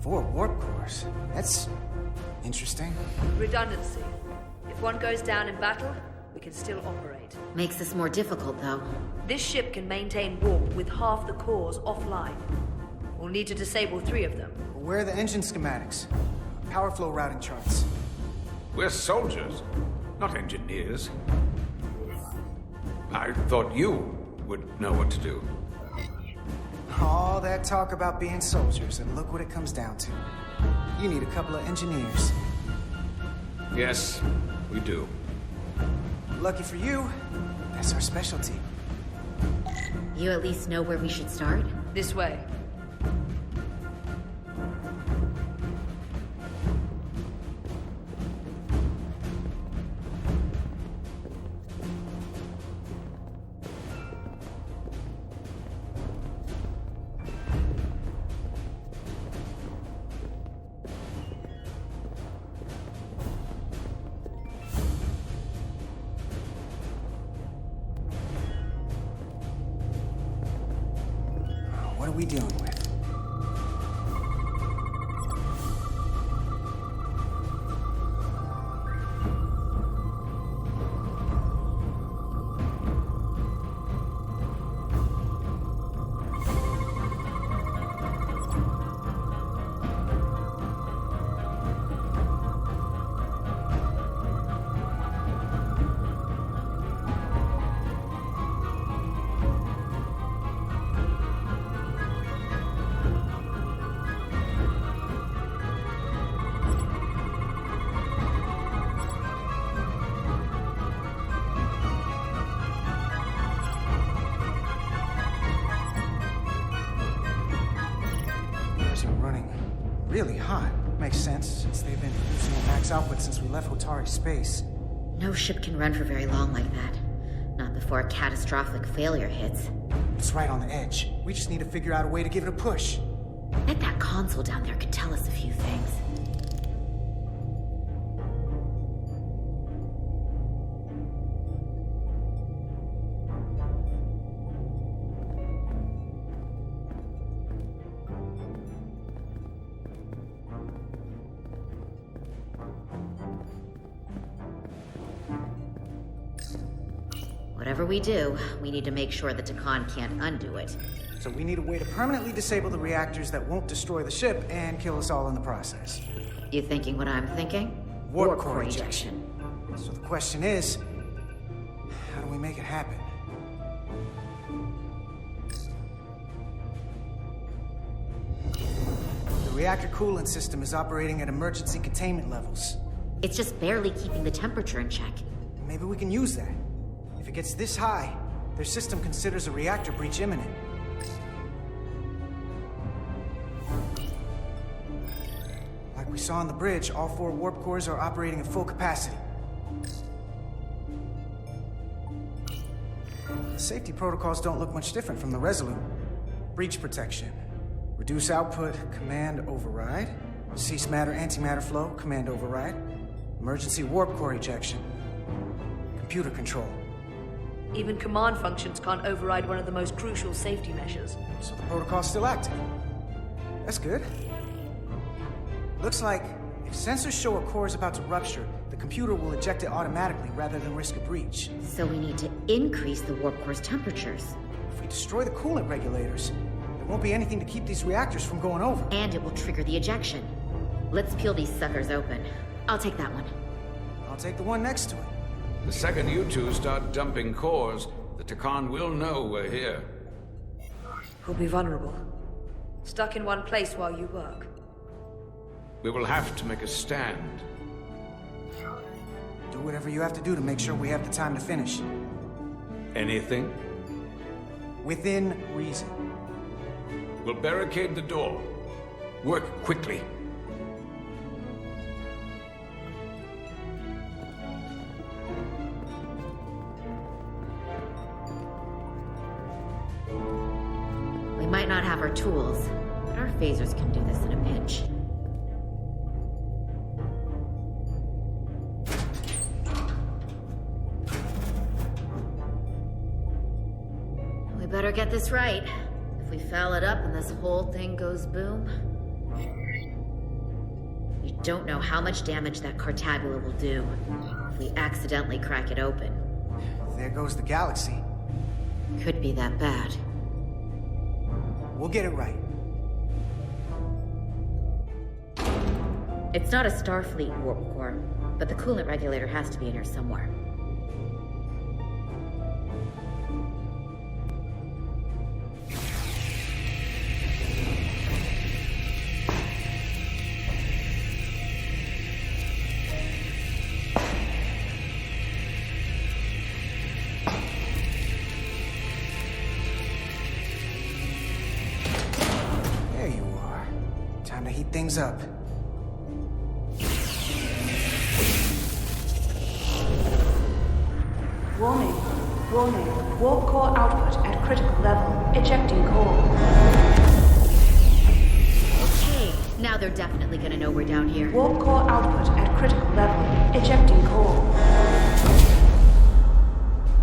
Four warp cores. That's interesting. Redundancy. If one goes down in battle, we can still operate. Makes this more difficult, though. This ship can maintain warp with half the cores offline. We'll need to disable 3 of them. Where are the engine schematics? Power flow routing charts. We're soldiers, not engineers. I thought you would know what to do. All that talk about being soldiers, and look what it comes down to. You need a couple of engineers. Yes, we do. Lucky for you, that's our specialty. You at least know where we should start? This way. What are we dealing with? Really hot. Makes sense, since they've been using at max output since we left Otari space. No ship can run for very long like that. Not before a catastrophic failure hits. It's right on the edge. We just need to figure out a way to give it a push. Bet that console down there could tell us a few things. Whatever we do, we need to make sure the Takan can't undo it. So we need a way to permanently disable the reactors that won't destroy the ship and kill us all in the process. You thinking what I'm thinking? Warp core ejection. So the question is, how do we make it happen? The reactor coolant system is operating at emergency containment levels. It's just barely keeping the temperature in check. Maybe we can use that. If it gets this high, their system considers a reactor breach imminent. Like we saw on the bridge, all 4 warp cores are operating at full capacity. The safety protocols don't look much different from the Resolute. Breach protection. Reduce output, command override. Cease matter, antimatter flow, command override. Emergency warp core ejection. Computer control. Even command functions can't override one of the most crucial safety measures. So the protocol's still active. That's good. Looks like if sensors show a core is about to rupture, the computer will eject it automatically rather than risk a breach. So we need to increase the warp core's temperatures. If we destroy the coolant regulators, there won't be anything to keep these reactors from going over. And it will trigger the ejection. Let's peel these suckers open. I'll take that one. I'll take the one next to it. The second you two start dumping cores, the Takan will know we're here. We'll be vulnerable. Stuck in one place while you work. We will have to make a stand. Do whatever you have to do to make sure we have the time to finish. Anything? Within reason. We'll barricade the door. Work quickly. We might not have our tools, but our phasers can do this in a pinch. We better get this right. If we foul it up and this whole thing goes boom... We don't know how much damage that Cartabula will do if we accidentally crack it open. There goes the galaxy. Could be that bad. We'll get it right. It's not a Starfleet warp core, but the coolant regulator has to be in here somewhere. There you are. Time to heat things up. Warning. Warning. Warp core output at critical level. Ejecting core. Okay, now they're definitely gonna know we're down here. Warp core output at critical level. Ejecting core.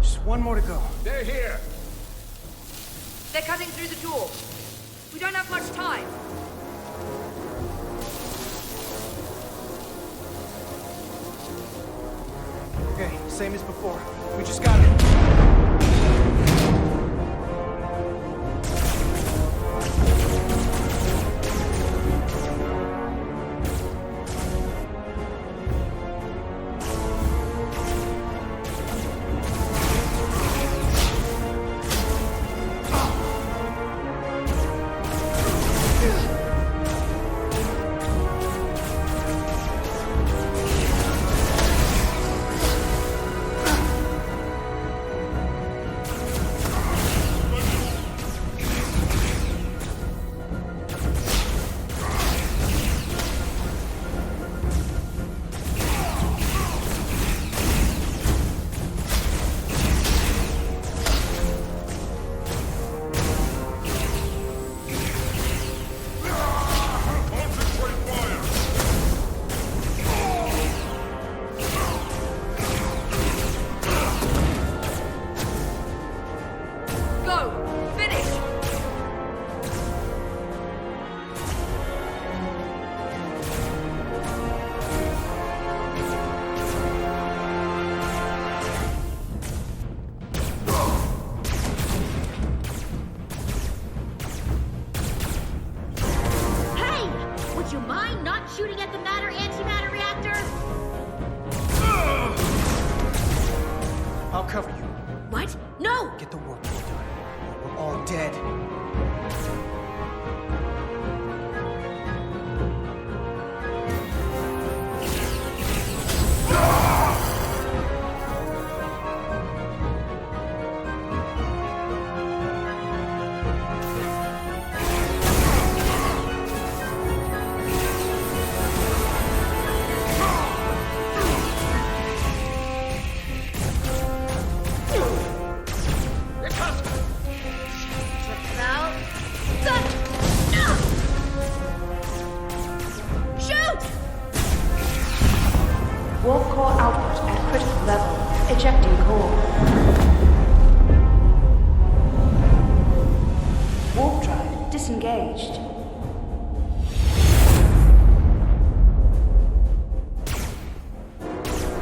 Just one more to go. They're here! They're cutting through the door. We don't have much time. Okay, same as before. We just got it. Go! Finish! Hey! Would you mind not shooting at the matter-antimatter reactor? I'll cover you. What? No! Get the work done. We're all dead. Now... No! Shoot! Warp core output at critical level. Ejecting core. Warp drive disengaged.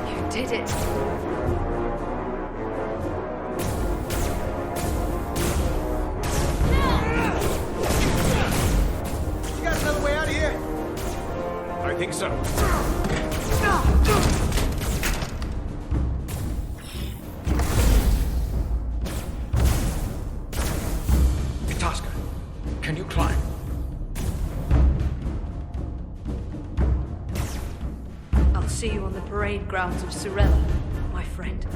You did it. You got another way out of here? I think so. Tosca, can you climb? I'll see. See you on the parade grounds of Sorella, my friend.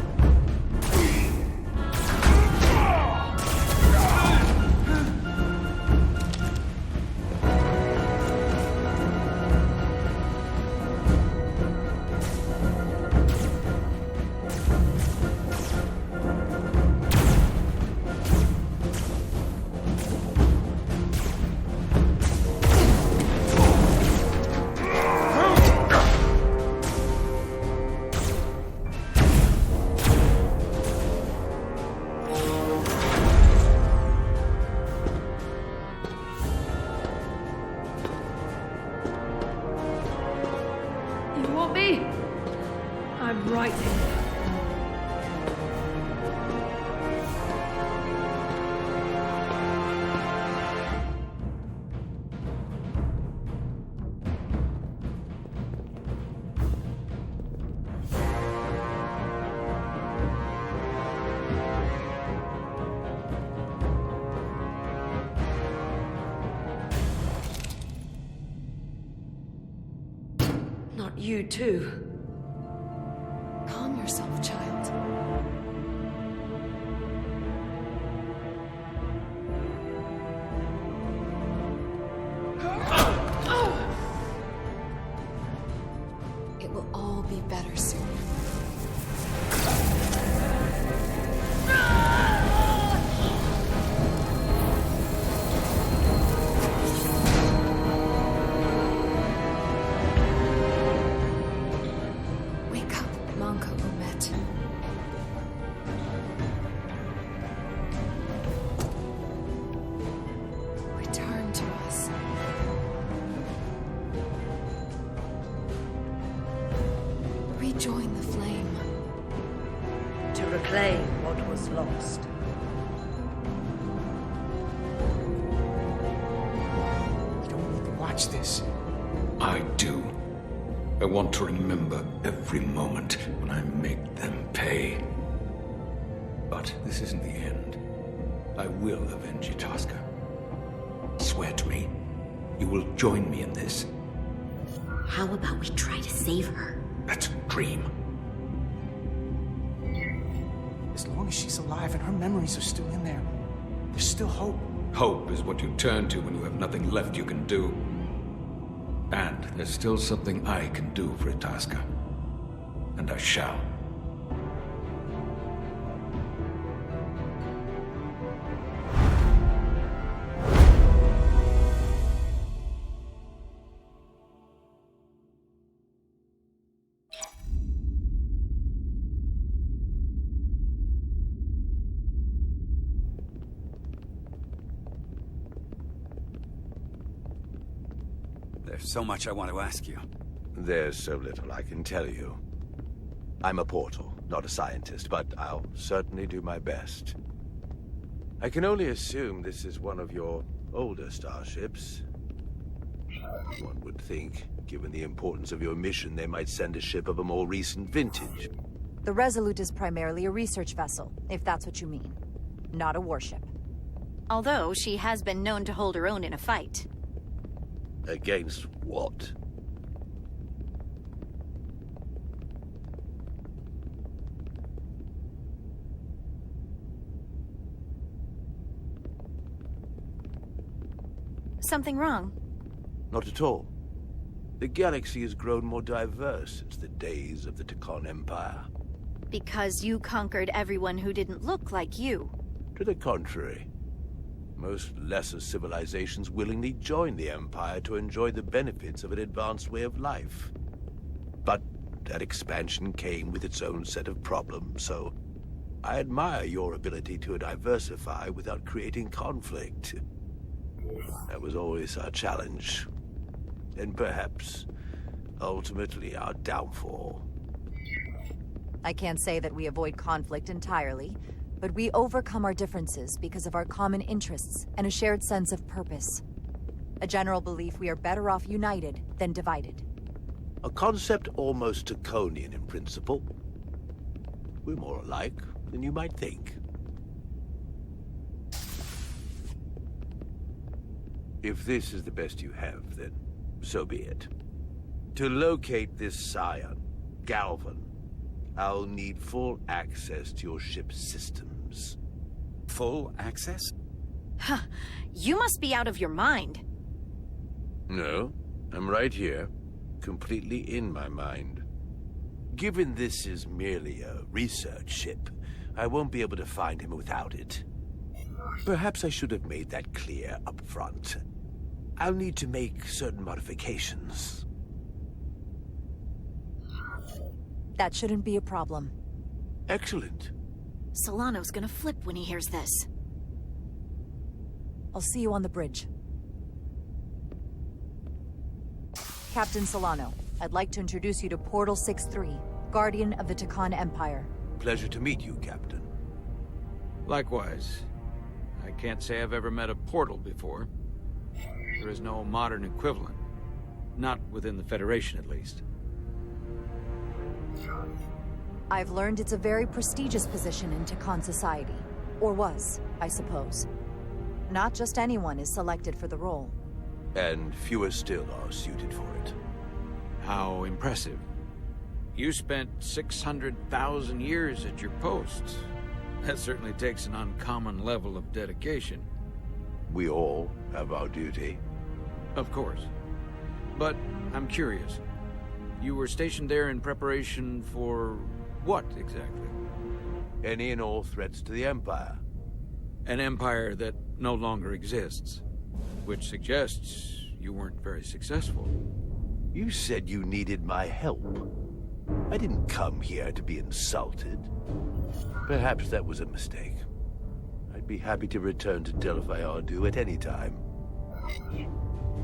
You too. Calm yourself, child. It will all be better soon. Join the flame. To reclaim what was lost. You don't need to watch this. I do. I want to remember every moment when I make them pay. But this isn't the end. I will avenge Itasca. Swear to me, you will join me in this. How about we try to save her? That's a dream. As long as she's alive and her memories are still in there, there's still hope. Hope is what you turn to when you have nothing left you can do. And there's still something I can do for Itasca. And I shall. There's so much I want to ask you. There's so little I can tell you. I'm a portal, not a scientist, but I'll certainly do my best. I can only assume this is one of your older starships. One would think, given the importance of your mission, they might send a ship of a more recent vintage. The Resolute is primarily a research vessel, if that's what you mean. Not a warship. Although she has been known to hold her own in a fight. Against what? Something wrong? Not at all. The galaxy has grown more diverse since the days of the Tekon Empire. Because you conquered everyone who didn't look like you. To the contrary. Most lesser civilizations willingly joined the Empire to enjoy the benefits of an advanced way of life. But that expansion came with its own set of problems, so I admire your ability to diversify without creating conflict. That was always our challenge. And perhaps, ultimately, our downfall. I can't say that we avoid conflict entirely, but we overcome our differences because of our common interests and a shared sense of purpose. A general belief we are better off united than divided. A concept almost Tekonian in principle. We're more alike than you might think. If this is the best you have, then so be it. To locate this scion, Galvin, I'll need full access to your ship's systems. Full access? Huh. You must be out of your mind. No, I'm right here, completely in my mind. Given this is merely a research ship, I won't be able to find him without it. Perhaps I should have made that clear up front. I'll need to make certain modifications. That shouldn't be a problem. Excellent. Solano's gonna flip when he hears this. I'll see you on the bridge. Captain Solano, I'd like to introduce you to Portal 6-3, Guardian of the Takan Empire. Pleasure to meet you, Captain. Likewise. I can't say I've ever met a portal before. There is no modern equivalent. Not within the Federation, at least. I've learned it's a very prestigious position in Takan society. Or was, I suppose. Not just anyone is selected for the role. And fewer still are suited for it. How impressive. You spent 600,000 years at your post. That certainly takes an uncommon level of dedication. We all have our duty. Of course. But I'm curious. You were stationed there in preparation for what, exactly? Any and all threats to the Empire. An empire that no longer exists. Which suggests you weren't very successful. You said you needed my help. I didn't come here to be insulted. Perhaps that was a mistake. I'd be happy to return to Delphi Ardu at any time.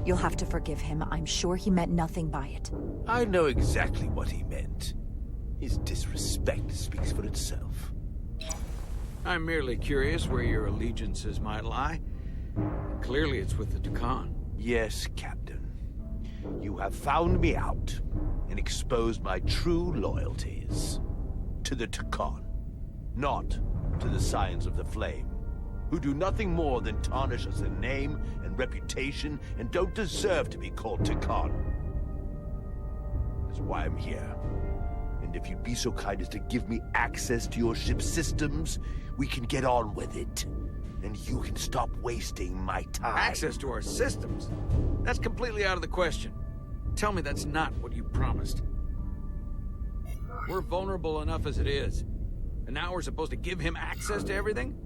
You'll have to forgive him. I'm sure he meant nothing by it. I know exactly what he meant. His disrespect speaks for itself. I'm merely curious where your allegiances might lie. Clearly it's with the Takan. Yes, Captain. You have found me out and exposed my true loyalties. To the Takan, not to the Scions of the Flame, who do nothing more than tarnish us in name and reputation and don't deserve to be called Takan. That's why I'm here. And if you'd be so kind as to give me access to your ship's systems, we can get on with it. And you can stop wasting my time. Access to our systems? That's completely out of the question. Tell me that's not what you promised. We're vulnerable enough as it is. And now we're supposed to give him access to everything?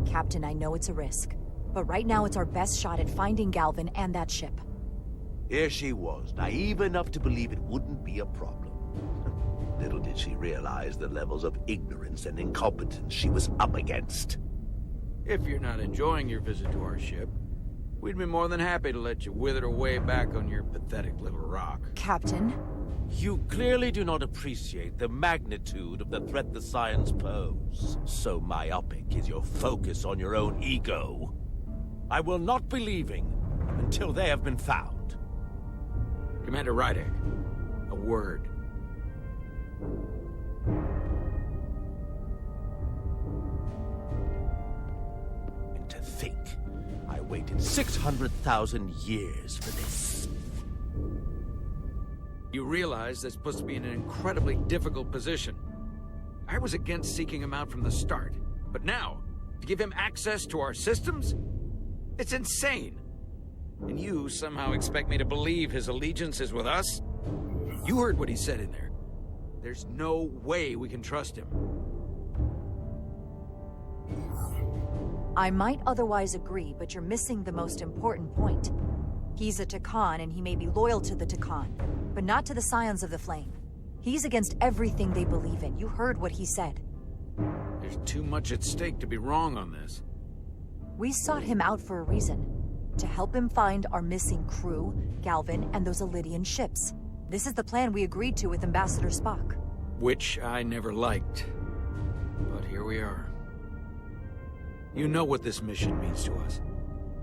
Captain, I know it's a risk. But right now it's our best shot at finding Galvin and that ship. Here she was, naive enough to believe it wouldn't be a problem. Little did she realize the levels of ignorance and incompetence she was up against. If you're not enjoying your visit to our ship, we'd be more than happy to let you wither away back on your pathetic little rock. Captain? You clearly do not appreciate the magnitude of the threat the Scions pose. So myopic is your focus on your own ego. I will not be leaving until they have been found. Commander Rydek, a word. And to think, I waited 600,000 years for this. You realize that's supposed to be in an incredibly difficult position. I was against seeking him out from the start, but now, to give him access to our systems? It's insane. And you somehow expect me to believe his allegiance is with us? You heard what he said in there. There's no way we can trust him. I might otherwise agree, but you're missing the most important point. He's a Takan, and he may be loyal to the Takan, but not to the Scions of the Flame. He's against everything they believe in. You heard what he said. There's too much at stake to be wrong on this. We sought him out for a reason. To help him find our missing crew, Galvin, and those Elydian ships. This is the plan we agreed to with Ambassador Spock. Which I never liked. But here we are. You know what this mission means to us.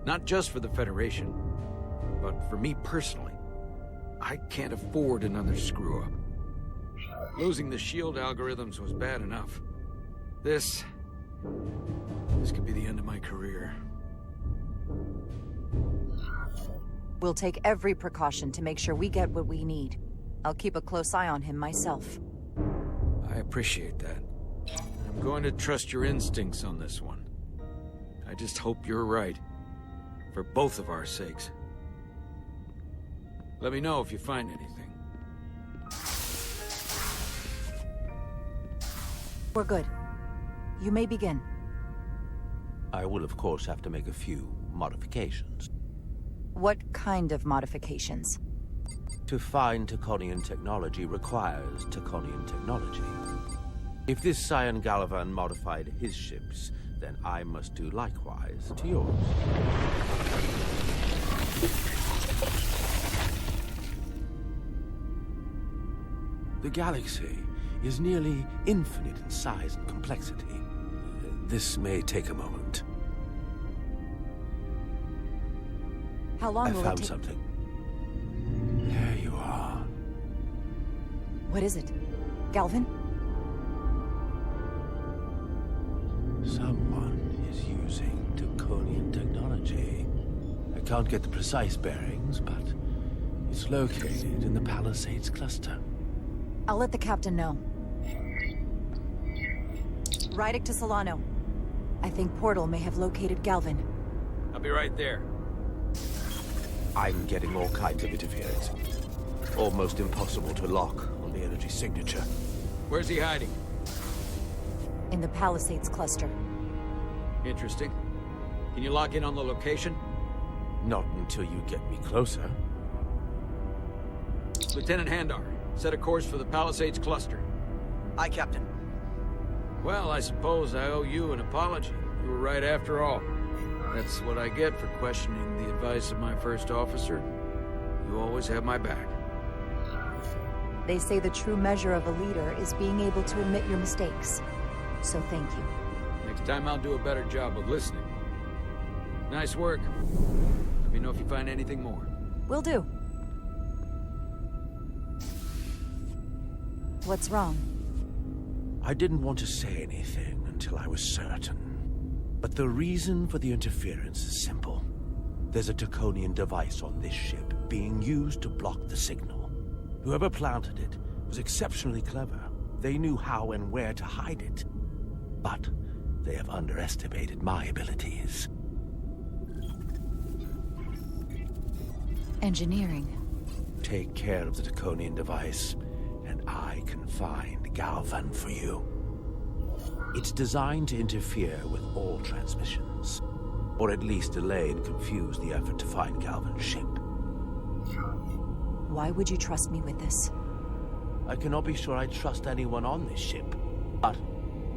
Not just for the Federation, but for me personally. I can't afford another screw-up. Losing the shield algorithms was bad enough. This could be the end of my career. We'll take every precaution to make sure we get what we need. I'll keep a close eye on him myself. appreciate that. I'm going to trust your instincts on this one. I just hope you're right. For both of our sakes. Let me know if you find anything. We're good. You may begin. I will, of course, have to make a few modifications. What kind of modifications? To find Taconian technology requires Taconian technology. If this Scion Gallivan modified his ships, then I must do likewise to yours. The galaxy is nearly infinite in size and complexity. This may take a moment. How long will it take? I found something. There you are. What is it? Galvin? Someone is using Taconian technology. I can't get the precise bearings, but it's located in the Palisades cluster. I'll let the captain know. Rydek to Solano. I think Portal may have located Galvin. I'll be right there. I'm getting all kinds of interference. Almost impossible to lock on the energy signature. Where's he hiding? In the Palisades cluster. Interesting. Can you lock in on the location? Not until you get me closer. Lieutenant Handar, set a course for the Palisades cluster. Aye, Captain. Well, I suppose I owe you an apology. You were right after all. That's what I get for questioning the advice of my first officer. You always have my back. They say the true measure of a leader is being able to admit your mistakes. So thank you. Next time I'll do a better job of listening. Nice work. Let me know if you find anything more. Will do. What's wrong? I didn't want to say anything until I was certain. But the reason for the interference is simple. There's a Taconian device on this ship being used to block the signal. Whoever planted it was exceptionally clever. They knew how and where to hide it. But they have underestimated my abilities. Engineering. Take care of the Taconian device, and I can find Galvan for you. It's designed to interfere with all transmissions, or at least delay and confuse the effort to find Galvan's ship. Why would you trust me with this? I cannot be sure I trust anyone on this ship, but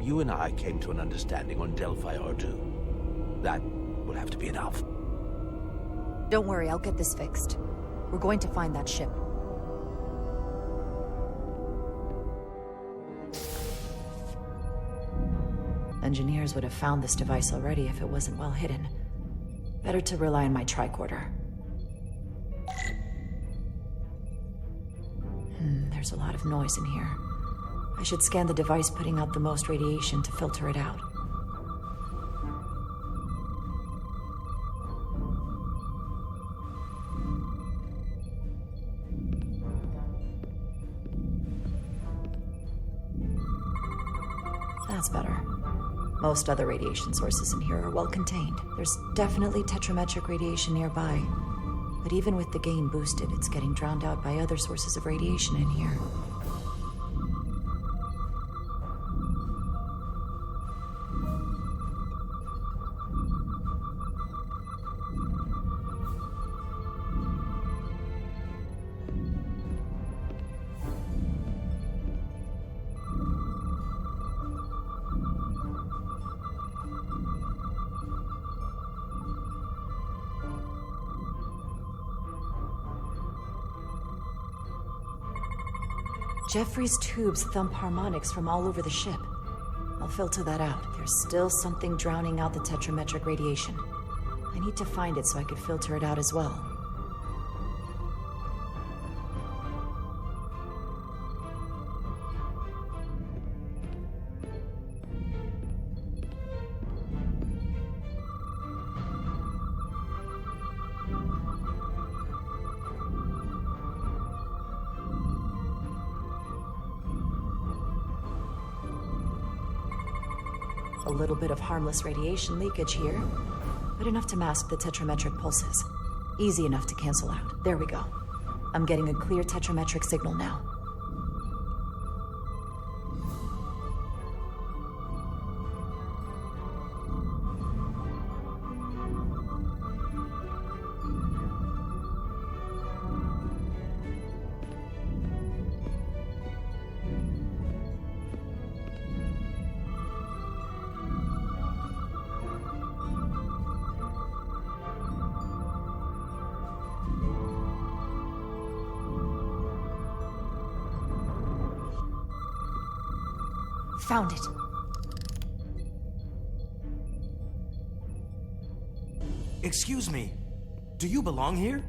you and I came to an understanding on Delphi R2. That will have to be enough. Don't worry, I'll get this fixed. We're going to find that ship. Engineers would have found this device already if it wasn't well hidden. Better to rely on my tricorder. There's a lot of noise in here. I should scan the device putting out the most radiation to filter it out. That's better. Most other radiation sources in here are well contained. There's definitely tetrametric radiation nearby. But even with the gain boosted, it's getting drowned out by other sources of radiation in here. Jeffrey's tubes thump harmonics from all over the ship. I'll filter that out. There's still something drowning out the tetrametric radiation. I need to find it so I could filter it out as well. A little bit of harmless radiation leakage here, but enough to mask the tetrametric pulses. Easy enough to cancel out. There we go. I'm getting a clear tetrametric signal now. Found it. Excuse me. Do you belong here?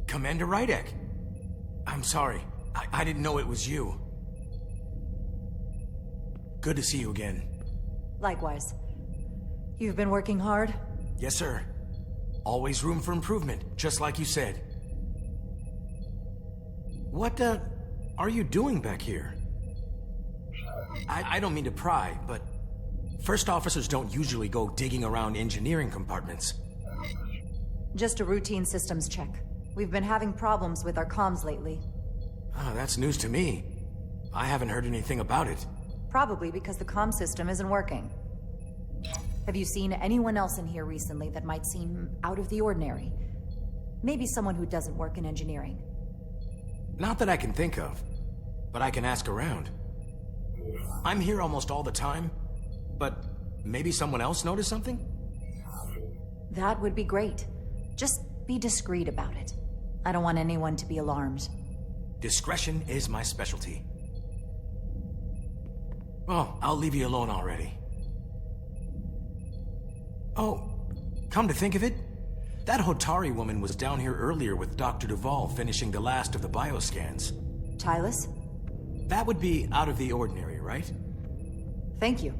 Commander Rydek. I'm sorry. I didn't know it was you. Good to see you again. Likewise. You've been working hard? Yes, sir. Always room for improvement, just like you said. What, are you doing back here? I don't mean to pry, but first officers don't usually go digging around engineering compartments. Just a routine systems check. We've been having problems with our comms lately. Ah, that's news to me. I haven't heard anything about it. Probably because the comm system isn't working. Have you seen anyone else in here recently that might seem out of the ordinary? Maybe someone who doesn't work in engineering. Not that I can think of, but I can ask around. I'm here almost all the time, but maybe someone else noticed something? That would be great. Just be discreet about it. I don't want anyone to be alarmed. Discretion is my specialty. Well, I'll leave you alone already. Oh, come to think of it, that Hotari woman was down here earlier with Dr. Duvall finishing the last of the bioscans. Tylus? That would be out of the ordinary, right? Thank you.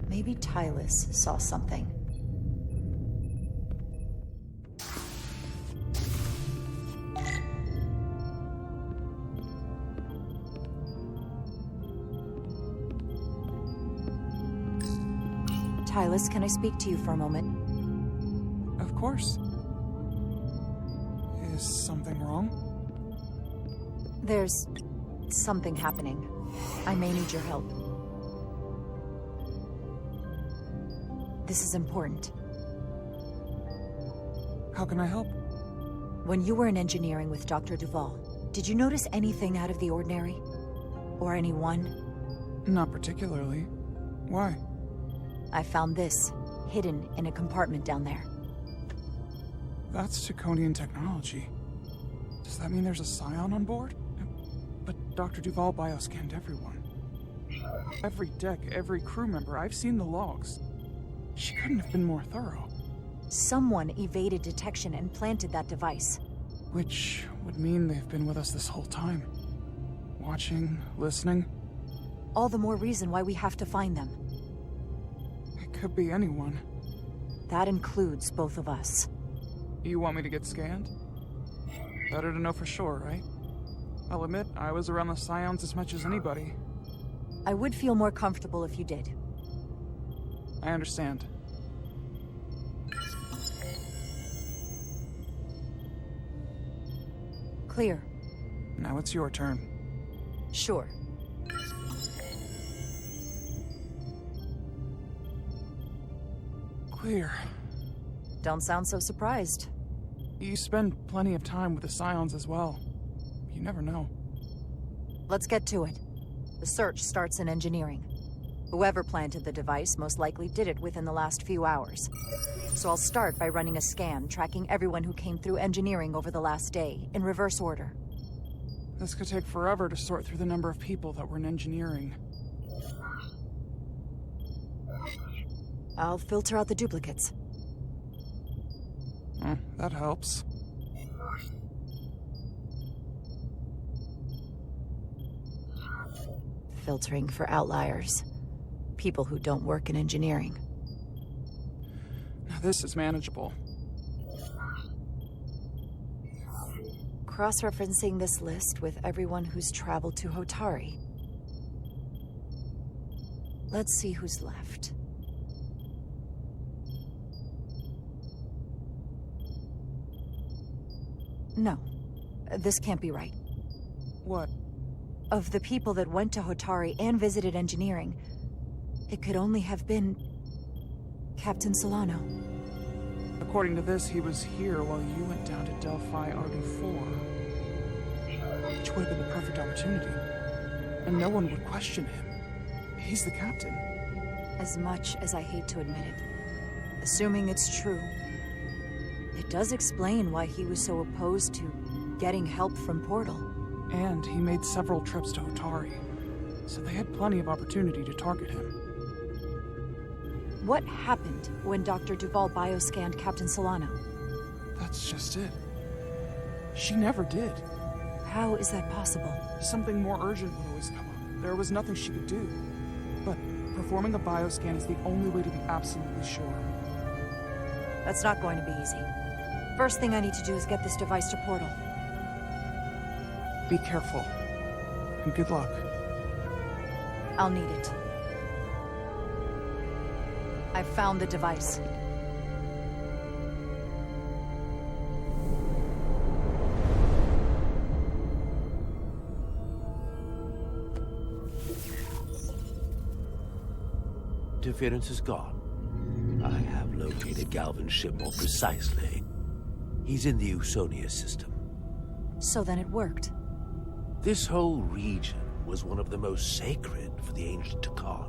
Maybe Tylus saw something. Tylus, can I speak to you for a moment? Of course. Is something wrong? There's something happening. I may need your help. This is important. How can I help? When you were in engineering with Dr. Duvall, did you notice anything out of the ordinary? Or anyone? Not particularly. Why? I found this, hidden in a compartment down there. That's Draconian technology. Does that mean there's a scion on board? But Dr. Duvall bioscanned everyone. Every deck, every crew member, I've seen the logs. She couldn't have been more thorough. Someone evaded detection and planted that device. Which would mean they've been with us this whole time. Watching, listening. All the more reason why we have to find them. It could be anyone. That includes both of us. You want me to get scanned? Better to know for sure, right? I'll admit, I was around the Scions as much as anybody. I would feel more comfortable if you did. I understand. Clear. Now it's your turn. Sure. Clear. Don't sound so surprised. You spend plenty of time with the Scions as well. You never know. Let's get to it. The search starts in engineering. Whoever planted the device most likely did it within the last few hours. So I'll start by running a scan, tracking everyone who came through engineering over the last day, in reverse order. This could take forever to sort through the number of people that were in engineering. I'll filter out the duplicates. That helps. Filtering for outliers. people who don't work in engineering. Now this is manageable. Cross-referencing this list with everyone who's traveled to Hotari. Let's see who's left. No, this can't be right. What? Of the people that went to Hotari and visited engineering, it could only have been Captain Solano. According to this, he was here while you went down to Delphi RD4. Which would have been the perfect opportunity. And no one would question him. He's the captain. As much as I hate to admit it, assuming it's true, it does explain why he was so opposed to getting help from Portal. And he made several trips to Hotari, so they had plenty of opportunity to target him. What happened when Dr. Duval bioscanned Captain Solano? That's just it. She never did. How is that possible? Something more urgent would always come up. There was nothing she could do. But performing a bioscan is the only way to be absolutely sure. That's not going to be easy. First thing I need to do is get this device to Portal. Be careful. And good luck. I'll need it. I've found the device. Interference is gone. I have located Galvin's ship more precisely. He's in the U.S.S. system. So then it worked. This whole region was one of the most sacred for the ancient Takan.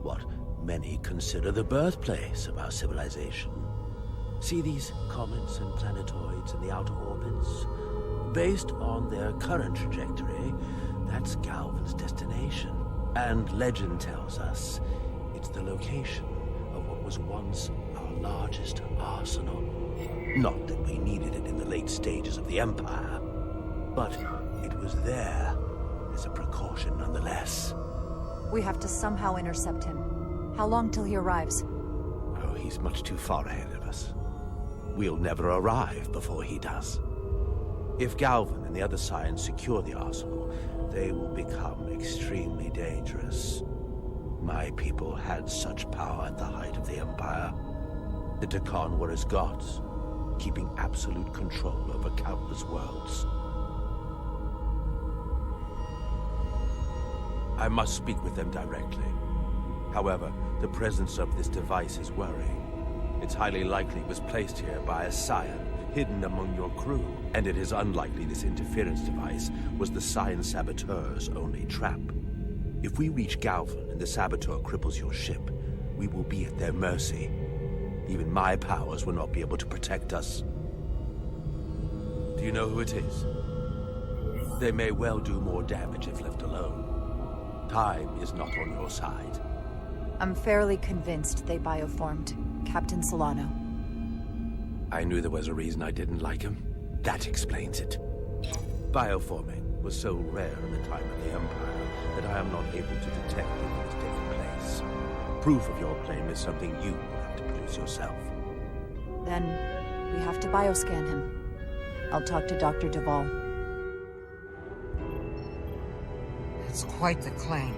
What many consider the birthplace of our civilization. See these comets and planetoids in the outer orbits? Based on their current trajectory, that's Galvin's destination. And legend tells us it's the location of what was once our largest arsenal. Not that we needed it in the late stages of the Empire, but it was there as a precaution nonetheless. We have to somehow intercept him. How long till he arrives? Oh, he's much too far ahead of us. We'll never arrive before he does. If Galvin and the other Scions secure the arsenal, they will become extremely dangerous. My people had such power at the height of the Empire. The Takan were as gods, keeping absolute control over countless worlds. I must speak with them directly. However, the presence of this device is worrying. It's highly likely it was placed here by a Scion, hidden among your crew, and it is unlikely this interference device was the Scion saboteur's only trap. If we reach Galvin and the saboteur cripples your ship, we will be at their mercy. Even my powers will not be able to protect us. Do you know who it is? They may well do more damage if left alone. Time is not on your side. I'm fairly convinced they bioformed Captain Solano. I knew there was a reason I didn't like him. That explains it. Bioforming was so rare in the time of the Empire that I am not able to detect it has taken place. Proof of your claim is something you will have to produce yourself. Then we have to bioscan him. I'll talk to Dr. Duval. It's quite the claim.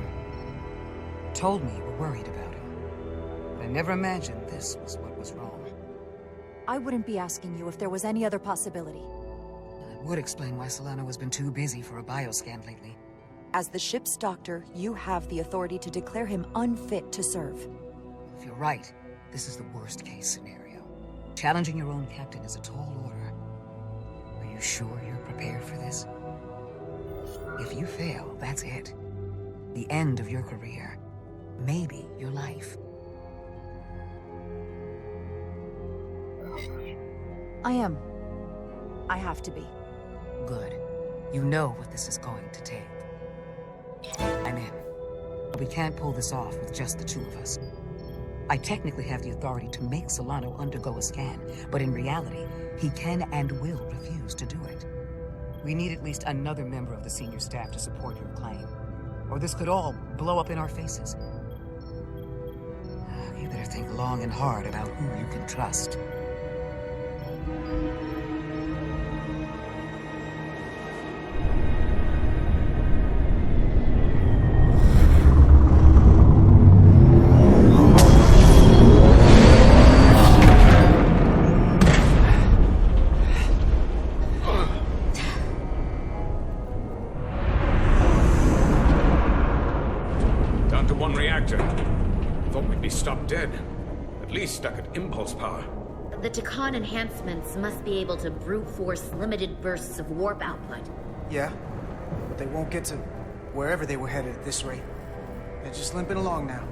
Told me you were worried about him. But I never imagined this was what was wrong. I wouldn't be asking you if there was any other possibility. It would explain why Solano has been too busy for a bioscan lately. As the ship's doctor, you have the authority to declare him unfit to serve. If you're right, this is the worst-case scenario. Challenging your own captain is a tall order. Are you sure you're prepared for this? If you fail, that's it. The end of your career. Maybe your life. I am. I have to be. Good. You know what this is going to take. I'm in. We can't pull this off with just the two of us. I technically have the authority to make Solano undergo a scan, but in reality, he can and will refuse to do it. We need at least another member of the senior staff to support your claim, or this could all blow up in our faces. You better think long and hard about who you can trust. Stuck at impulse power. The Takan enhancements must be able to brute force limited bursts of warp output. Yeah, but they won't get to wherever they were headed at this rate. They're just limping along now.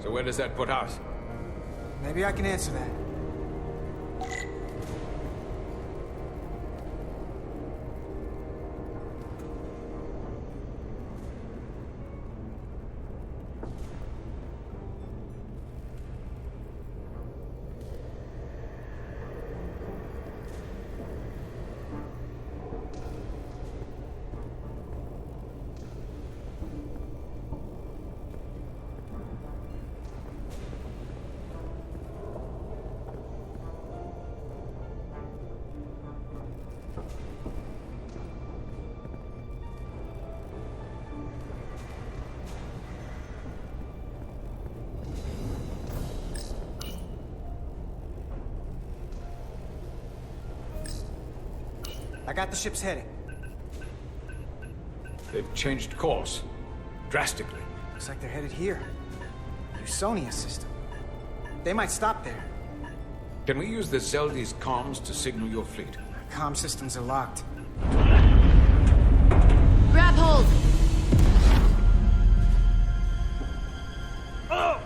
So where does that put us? Maybe I can answer that. I got the ship's heading. They've changed course. Drastically. Looks like they're headed here. U.S.S system. They might stop there. Can we use the Zeldi's comms to signal your fleet? Comm systems are locked. Grab hold! Oh!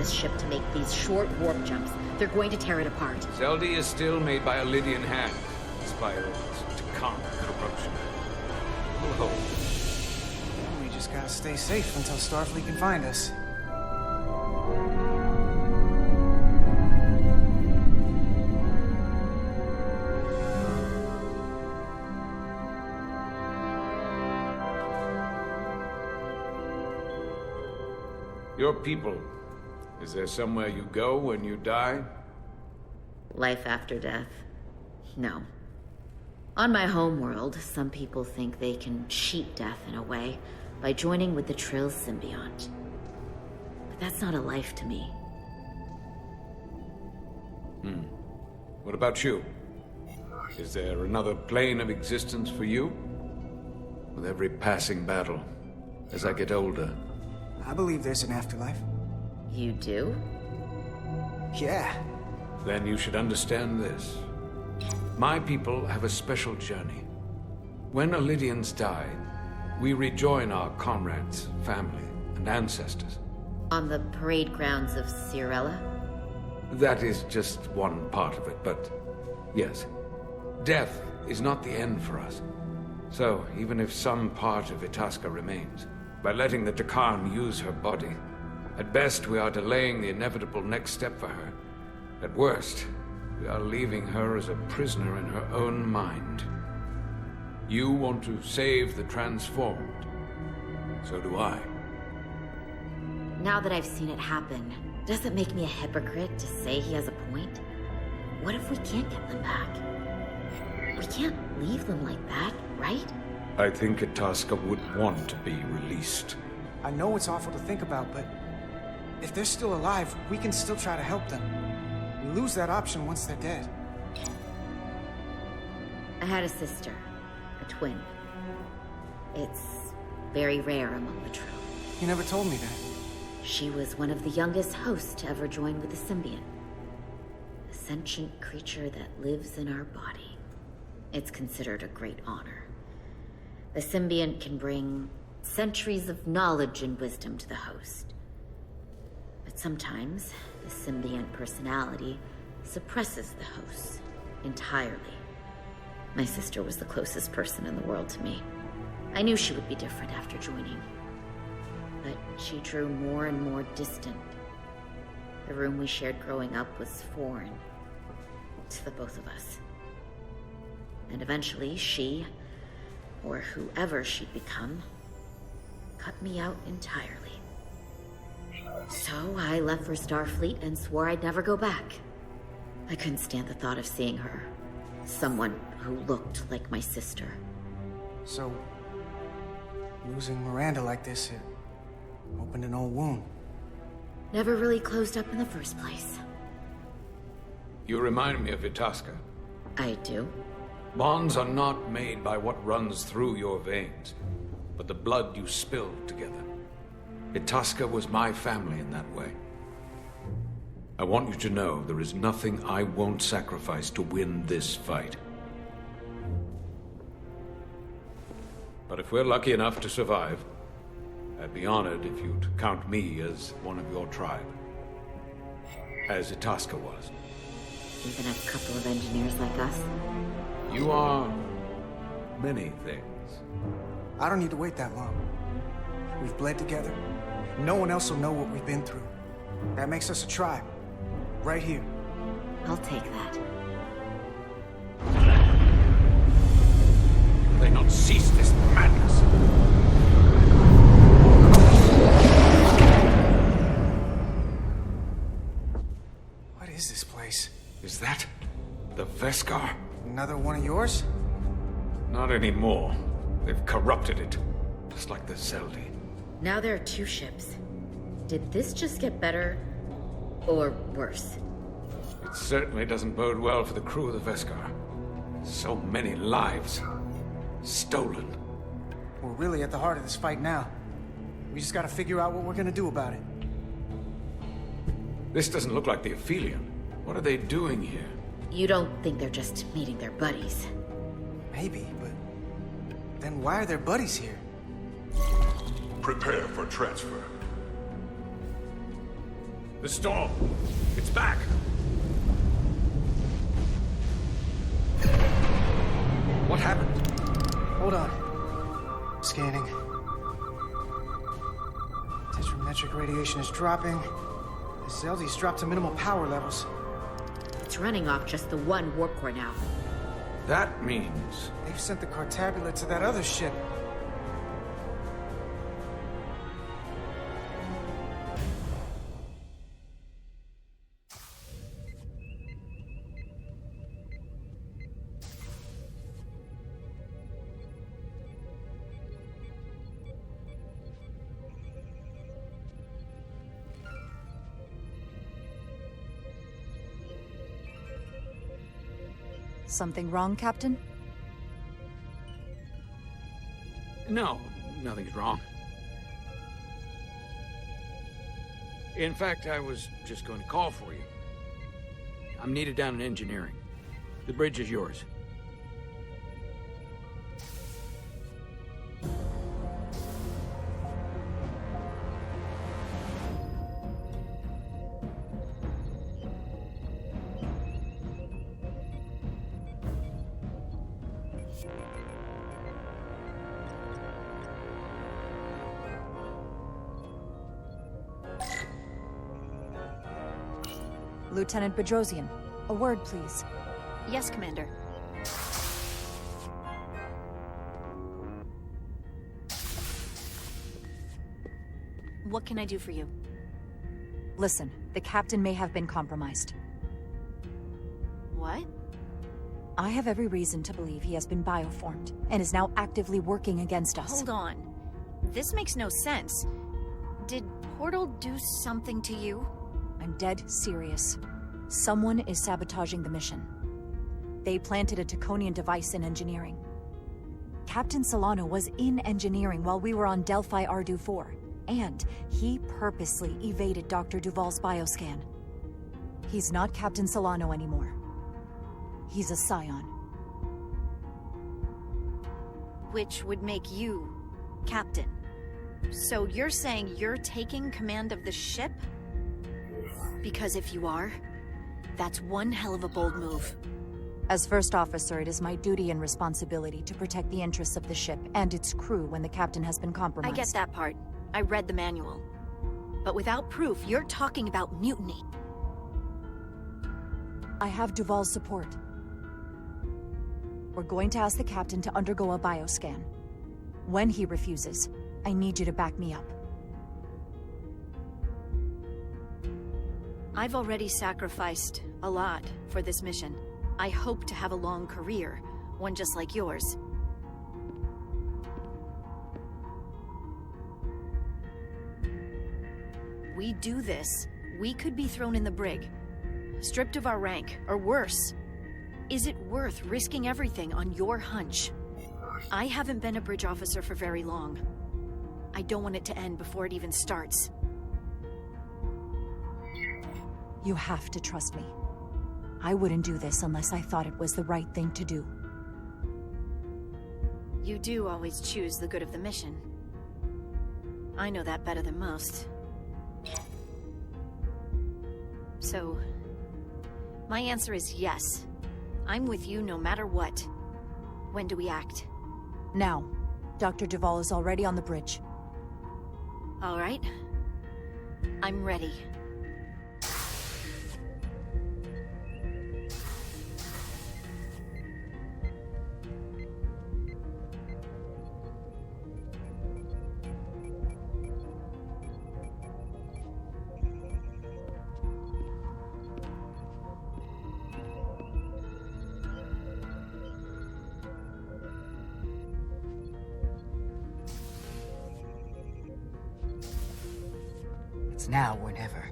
Ship to make these short warp jumps. They're going to tear it apart. Zeldi is still made by a Lydian hand. Inspired to calm corruption. We'll hold. We just gotta stay safe until Starfleet can find us. Your people. Is there somewhere you go when you die? Life after death? No. On my homeworld, some people think they can cheat death in a way by joining with the Trill symbiont. But that's not a life to me. What about you? Is there another plane of existence for you? With every passing battle, as I get older. I believe there's an afterlife. You do? Yeah. Then you should understand this. My people have a special journey. When Lydians die, we rejoin our comrades, family, and ancestors. On the parade grounds of Cirella? That is just one part of it, but yes. Death is not the end for us. So, even if some part of Itasca remains, by letting the Takan use her body, at best, we are delaying the inevitable next step for her. At worst, we are leaving her as a prisoner in her own mind. You want to save the transformed. So do I. Now that I've seen it happen, does it make me a hypocrite to say he has a point? What if we can't get them back? We can't leave them like that, right? I think Itasca would want to be released. I know it's awful to think about, but if they're still alive, we can still try to help them. We lose that option once they're dead. I had a sister, a twin. It's very rare among the Trill. You never told me that. She was one of the youngest hosts to ever join with the symbiont. A sentient creature that lives in our body. It's considered a great honor. The symbiont can bring centuries of knowledge and wisdom to the host. But sometimes, the symbiont personality suppresses the host entirely. My sister was the closest person in the world to me. I knew she would be different after joining. But she drew more and more distant The room we shared growing up was foreign to the both of us. And eventually she, or whoever she'd become, cut me out entirely. So I left for Starfleet and swore I'd never go back. I couldn't stand the thought of seeing her. Someone who looked like my sister. So, losing Miranda like this, it opened an old wound. Never really closed up in the first place. You remind me of Itasca. I do? Bonds are not made by what runs through your veins, but the blood you spilled together. Itasca was my family in that way. I want you to know there is nothing I won't sacrifice to win this fight. But if we're lucky enough to survive, I'd be honored if you'd count me as one of your tribe. As Itasca was. Even a couple of engineers like us? You are many things. I don't need to wait that long. We've bled together. No one else will know what we've been through. That makes us a tribe. Right here. I'll take that. Will they not cease this madness? What is this place? Is that the Veskar? Another one of yours? Not anymore. They've corrupted it. Just like the Zeldi. Now there are 2 ships. Did this just get better or worse? It certainly doesn't bode well for the crew of the Veskar. So many lives stolen. We're really at the heart of this fight now. We just gotta figure out what we're gonna do about it. This doesn't look like the Aphelion. What are they doing here? You don't think they're just meeting their buddies? Maybe, but then why are their buddies here? Prepare for transfer. The storm! It's back! What happened? Hold on. Scanning. Tetrametric radiation is dropping. The Zeldi's dropped to minimal power levels. It's running off just the one warp core now. That means... They've sent the Cartabula to that other ship. Something wrong, Captain? No, nothing's wrong. In fact, I was just going to call for you. I'm needed down in engineering. The bridge is yours. Lieutenant Bedrosian, a word, please. Yes, Commander. What can I do for you? Listen, the captain may have been compromised. What? I have every reason to believe he has been bioformed, and is now actively working against us. Hold on. This makes no sense. Did Portal do something to you? I'm dead serious. Someone is sabotaging the mission. They planted a Taconian device in engineering. Captain Solano was in engineering while we were on Delphi Ardu 4, and he purposely evaded Dr. Duval's bioscan. He's not Captain Solano anymore. He's a Scion. Which would make you Captain. So you're saying you're taking command of the ship? Because if you are, that's one hell of a bold move. As First Officer, it is my duty and responsibility to protect the interests of the ship and its crew when the captain has been compromised. I get that part. I read the manual. But without proof, you're talking about mutiny. I have Duval's support. We're going to ask the captain to undergo a bioscan. When he refuses, I need you to back me up. I've already sacrificed a lot for this mission. I hope to have a long career, one just like yours. We do this, we could be thrown in the brig, stripped of our rank, or worse. Is it worth risking everything on your hunch? I haven't been a bridge officer for very long. I don't want it to end before it even starts. You have to trust me. I wouldn't do this unless I thought it was the right thing to do. You do always choose the good of the mission. I know that better than most. So, my answer is yes. I'm with you no matter what. When do we act? Now. Dr. Duval is already on the bridge. All right. I'm ready. It's now or never.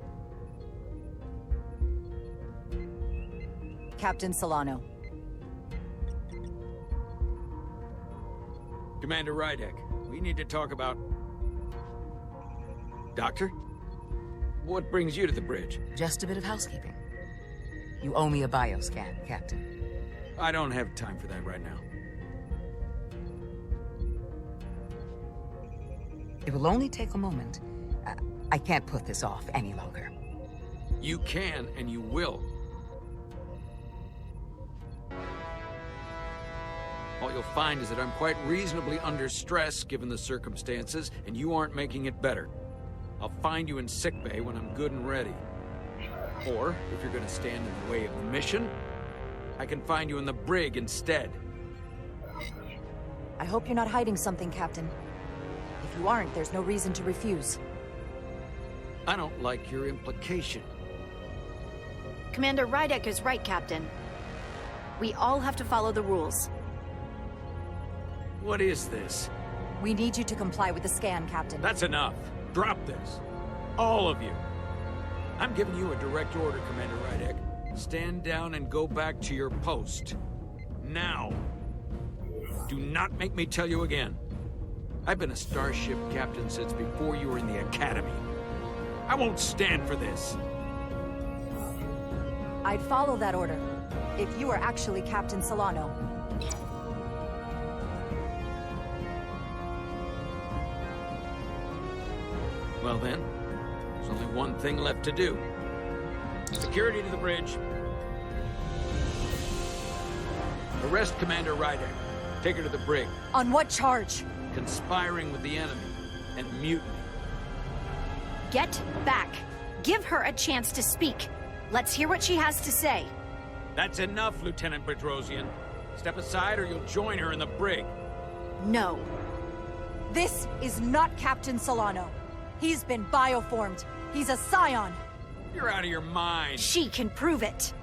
Captain Solano. Commander Rydek, we need to talk about... Doctor? What brings you to the bridge? Just a bit of housekeeping. You owe me a bioscan, Captain. I don't have time for that right now. It will only take a moment. I can't put this off any longer. You can, and you will. All you'll find is that I'm quite reasonably under stress given the circumstances, and you aren't making it better. I'll find you in sickbay when I'm good and ready. Or, if you're gonna stand in the way of the mission, I can find you in the brig instead. I hope you're not hiding something, Captain. If you aren't, there's no reason to refuse. I don't like your implication. Commander Rydek is right, Captain. We all have to follow the rules. What is this? We need you to comply with the scan, Captain. That's enough. Drop this. All of you. I'm giving you a direct order, Commander Rydek. Stand down and go back to your post. Now. Do not make me tell you again. I've been a starship captain since before you were in the academy. I won't stand for this. I'd follow that order, if you were actually Captain Solano. Well then, there's only one thing left to do. Security to the bridge. Arrest Commander Rydek. Take her to the brig. On what charge? Conspiring with the enemy and mutiny. Get back. Give her a chance to speak. Let's hear what she has to say. That's enough, Lieutenant Bedrosian. Step aside or you'll join her in the brig. No. This is not Captain Solano. He's been bioformed. He's a scion. You're out of your mind. She can prove it.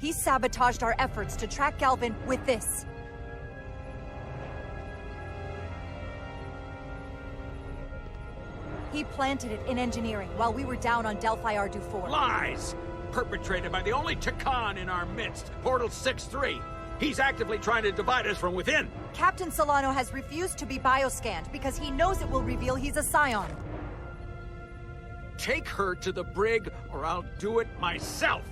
He sabotaged our efforts to track Galvin with this. He planted it in engineering while we were down on Delphi Ardu 4. Lies! Perpetrated by the only Takan in our midst, Portal 6-3. He's actively trying to divide us from within. Captain Solano has refused to be bioscanned because he knows it will reveal he's a scion. Take her to the brig or I'll do it myself.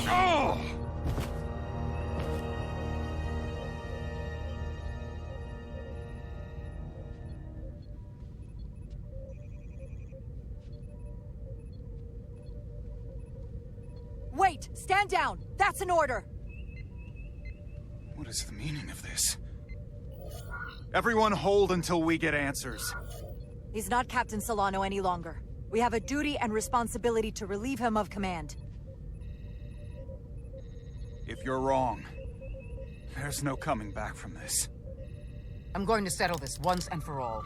Oh! Wait! Wait! Stand down! That's an order! What is the meaning of this? Everyone hold until we get answers. He's not Captain Solano any longer. We have a duty and responsibility to relieve him of command. If you're wrong, there's no coming back from this. I'm going to settle this once and for all.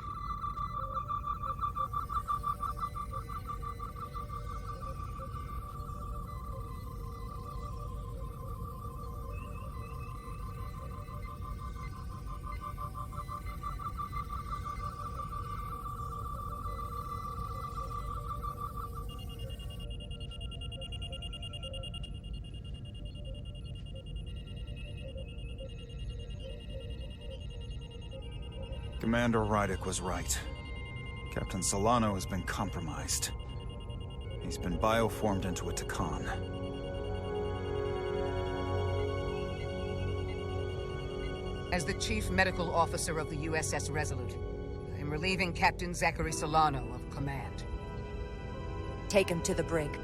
Commander Rydek was right. Captain Solano has been compromised. He's been bioformed into a Takan. As the Chief Medical Officer of the U.S.S. Resolute, I am relieving Captain Zachary Solano of command. Take him to the brig.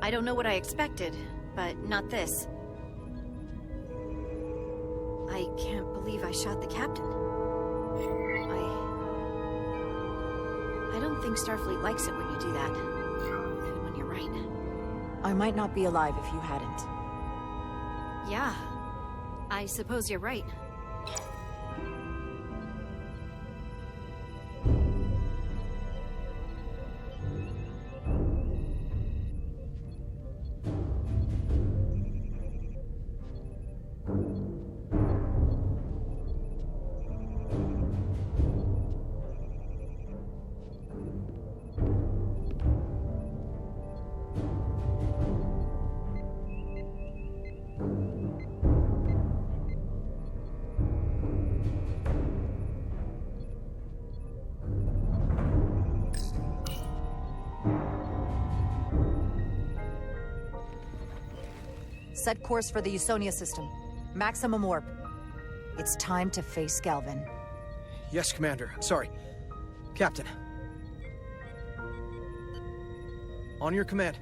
I don't know what I expected, but not this. I can't believe I shot the captain. I don't think Starfleet likes it when you do that. Even when you're right. I might not be alive if you hadn't. Yeah. I suppose you're right. Set course for the Usonia system. Maximum warp. It's time to face Galvin. Yes, Commander. Sorry. Captain. On your command.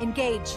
Engage.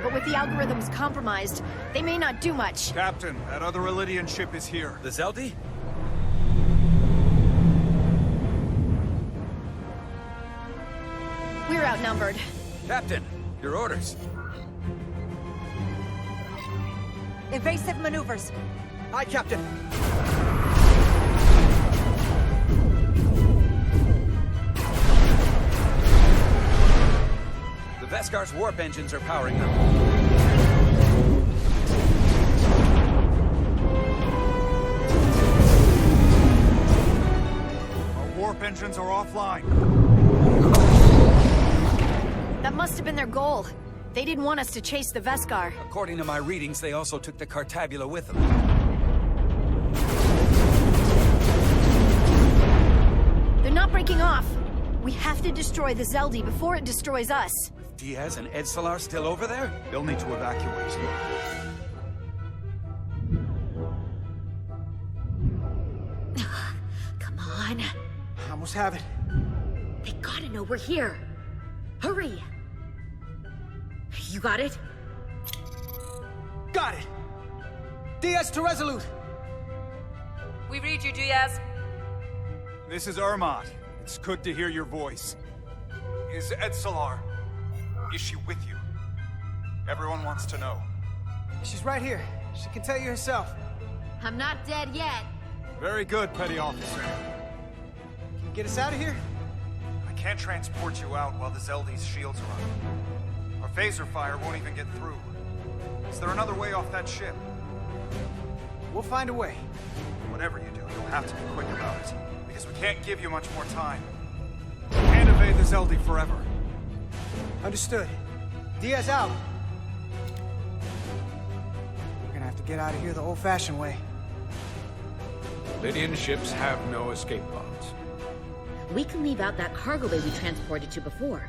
But with the algorithms compromised, they may not do much. Captain, that other Elydian ship is here. The Zeldi? We're outnumbered. Captain, your orders. Evasive maneuvers. Aye, Captain. The Veskar's warp engines are powering up. Our warp engines are offline. That must have been their goal. They didn't want us to chase the Veskar. According to my readings, they also took the Cartabula with them. They're not breaking off. We have to destroy the Zeldi before it destroys us. Diaz and Edsalar still over there? They'll need to evacuate. Come on. I almost have it. They gotta know we're here. Hurry! You got it? Got it! Diaz to Resolute! We read you, Diaz. This is Ermot. It's good to hear your voice. Is Edsalar? Is she with you? Everyone wants to know. She's right here. She can tell you herself. I'm not dead yet. Very good, Petty Officer. Can you get us out of here? I can't transport you out while the Zeldy's shields are on. Our phaser fire won't even get through. Is there another way off that ship? We'll find a way. Whatever you do, you'll have to be quick about it. Because we can't give you much more time. We can't evade the Zeldy forever. Understood. Diaz out. We're gonna have to get out of here the old-fashioned way. Lydian ships have no escape pods. We can leave out that cargo bay we transported to before.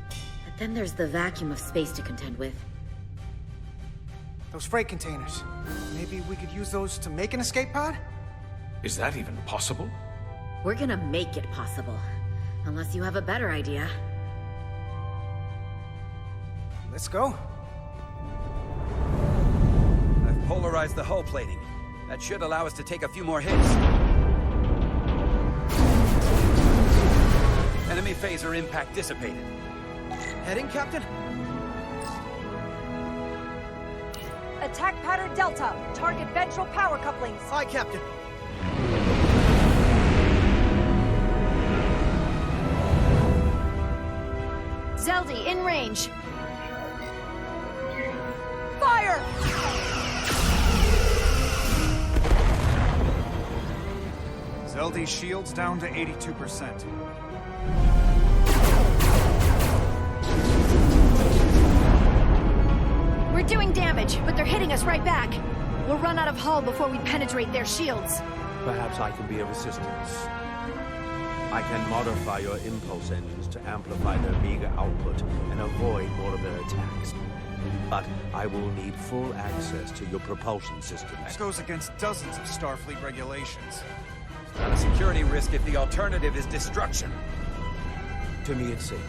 But then there's the vacuum of space to contend with. Those freight containers. Maybe we could use those to make an escape pod? Is that even possible? We're gonna make it possible. Unless you have a better idea. Let's go. I've polarized the hull plating. That should allow us to take a few more hits. Enemy phaser impact dissipated. Heading, Captain? Attack pattern Delta. Target ventral power couplings. Aye, Captain. Zeldy, in range. Fire! Zeldy's shields down to 82%. We're doing damage, but they're hitting us right back. We'll run out of hull before we penetrate their shields. Perhaps I can be of assistance. I can modify your impulse engines to amplify their meager output and avoid more of their attacks. But I will need full access to your propulsion systems. That goes against dozens of Starfleet regulations. It's not a security risk if the alternative is destruction. To me, it's safe.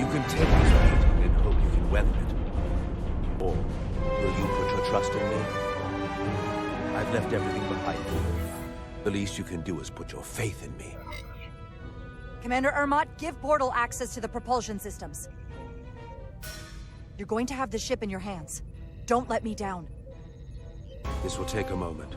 You can take this beating and hope you can weather it. Or will you put your trust in me? I've left everything behind me. The least you can do is put your faith in me. Commander Ermot, give portal access to the propulsion systems. You're going to have the ship in your hands. Don't let me down. This will take a moment.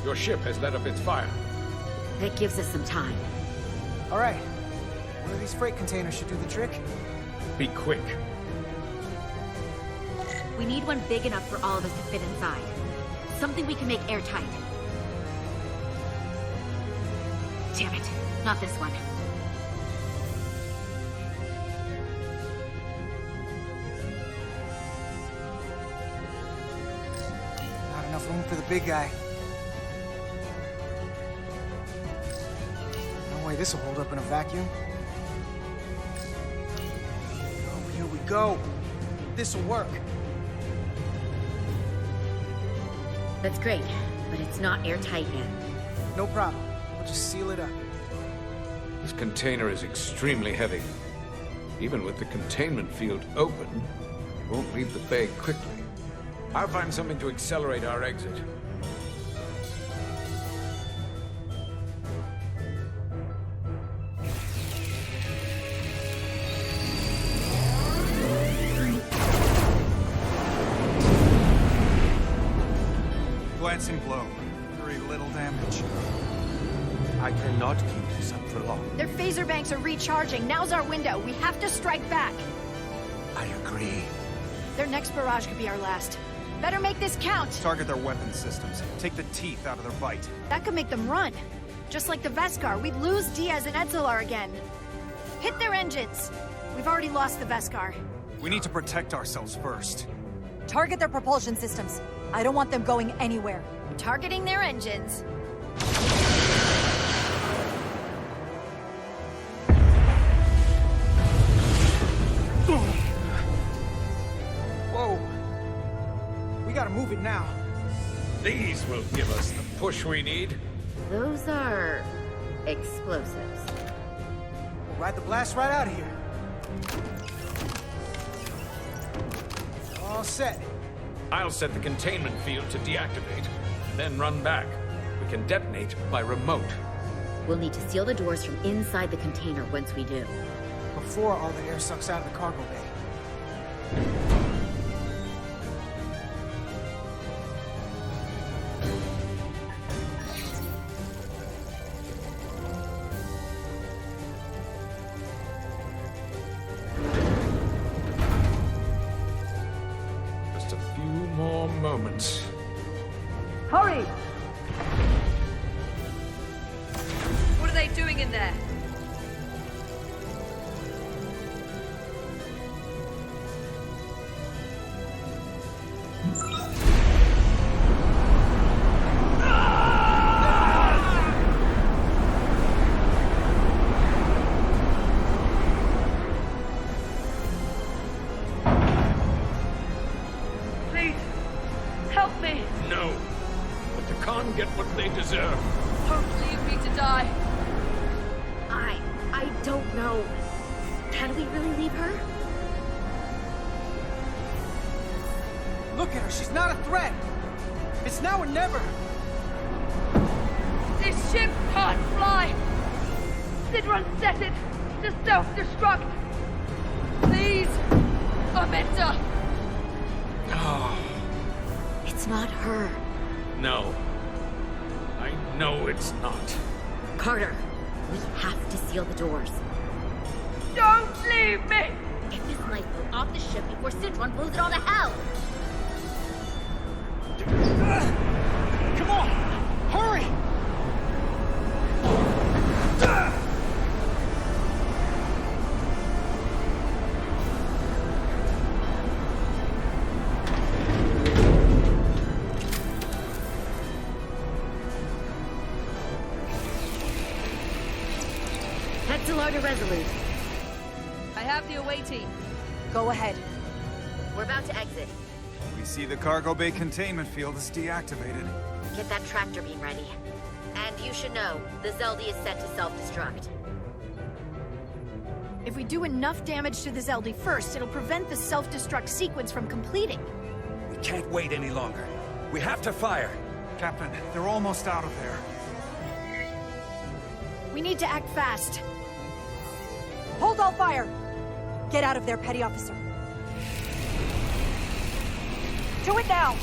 Your ship has let up its fire. That gives us some time. All right. One of these freight containers should do the trick. Be quick. We need one big enough for all of us to fit inside. Something we can make airtight. Damn it. Not this one. Not enough room for the big guy. No way this will hold up in a vacuum. Oh, here we go. This'll work. That's great, but it's not airtight yet. No problem. We'll just seal it up. This container is extremely heavy. Even with the containment field open, it won't leave the bay quickly. I'll find something to accelerate our exit. Glancing blow. Very little damage. I cannot keep this up for long. Their phaser banks are recharging. Now's our window. We have to strike back. I agree. Their next barrage could be our last. Better make this count. Target their weapon systems. Take the teeth out of their bite. That could make them run. Just like the Veskar, we'd lose Diaz and Etzelar again. Hit their engines. We've already lost the Veskar. We need to protect ourselves first. Target their propulsion systems. I don't want them going anywhere. Targeting their engines. Whoa. We gotta move it now. These will give us the push we need. Those are explosives. We'll ride the blast right out of here. All set. I'll set the containment field to deactivate, then run back. We can detonate by remote. We'll need to seal the doors from inside the container once we do. Before all the air sucks out of the cargo bay. Just a few more moments. Hurry! What are they doing in there? Please, help me. No. But the Khan get what they deserve. Don't leave me to die. I don't know. Can we really leave her? Look at her, she's not a threat. It's now or never. This ship can't fly. Sidron set it to self-destruct. Please, Amenta. Oh, It's not her. no. I know it's not. Carter, we have to seal the doors. Don't leave me! Get this lifeboat off the ship before Sidron blows it all to hell! Come on! Hurry! Etzelar to Resolute. I have the away team. Go ahead. We're about to exit. We see the cargo bay containment field is deactivated. Get that tractor beam ready. And you should know, the Zeldy is set to self-destruct. If we do enough damage to the Zeldy first, it'll prevent the self-destruct sequence from completing. We can't wait any longer. We have to fire. Captain, they're almost out of there. We need to act fast. Hold all fire! Get out of there, Petty Officer. Do it now!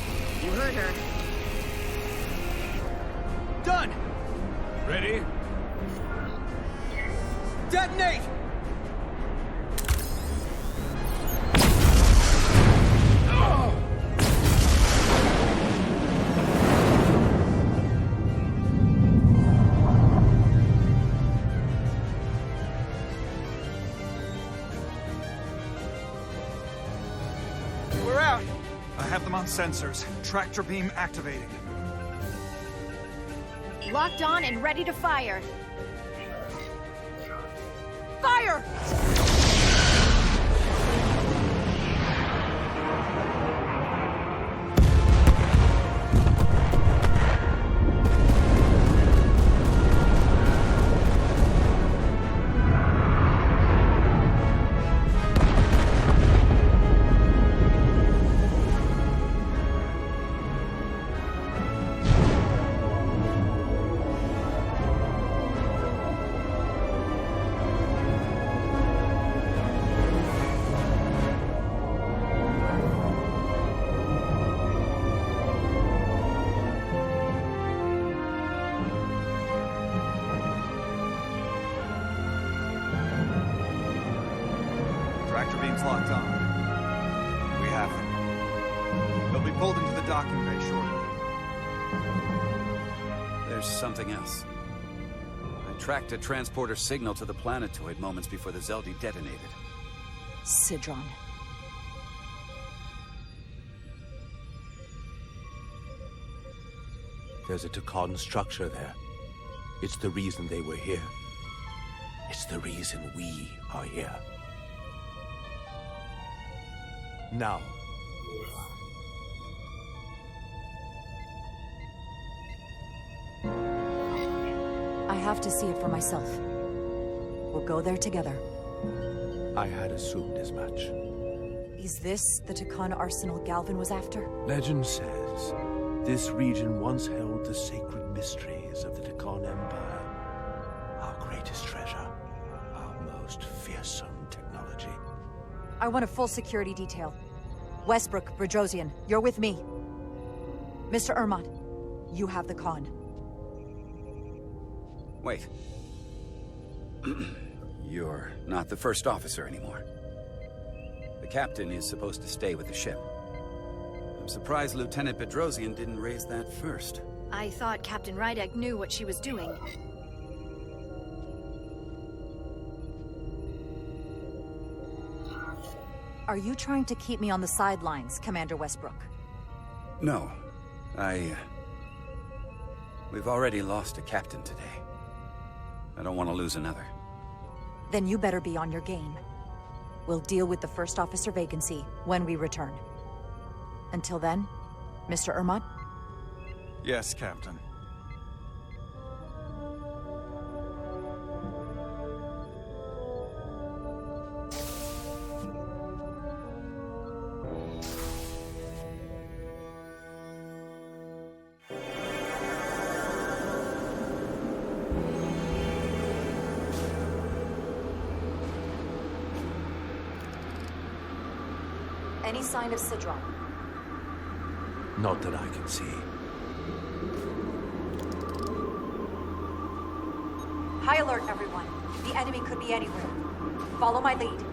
You heard her. Done! Ready? Detonate! We're out! I have them on sensors. Tractor beam activating. Locked on and ready to fire. Fire! Tractor beam's locked on. We have them. They'll be pulled into the docking bay shortly. There's something else. I tracked a transporter signal to the planetoid moments before the Zeldi detonated. Sidron. There's a Takan structure there. It's the reason they were here. It's the reason we are here. Now. I have to see it for myself. We'll go there together. I had assumed as much. Is this the Takan arsenal Galvin was after? Legend says this region once held the sacred mysteries of the Takan Empire. Our greatest treasure. Our most fearsome technology. I want a full security detail. Westbrook, Brodrosian, you're with me. Mr. Ermont, you have the con. Wait. You're not the first officer anymore. The captain is supposed to stay with the ship. I'm surprised Lieutenant Bedrosian didn't raise that first. I thought Captain Rydek knew what she was doing. Are you trying to keep me on the sidelines, Commander Westbrook? No. We've already lost a captain today. I don't want to lose another. Then you better be on your game. We'll deal with the first officer vacancy when we return. Until then, Mr. Ermont? Yes, Captain. Any sign of Sidron? Not that I can see. High alert, everyone. The enemy could be anywhere. Follow my lead.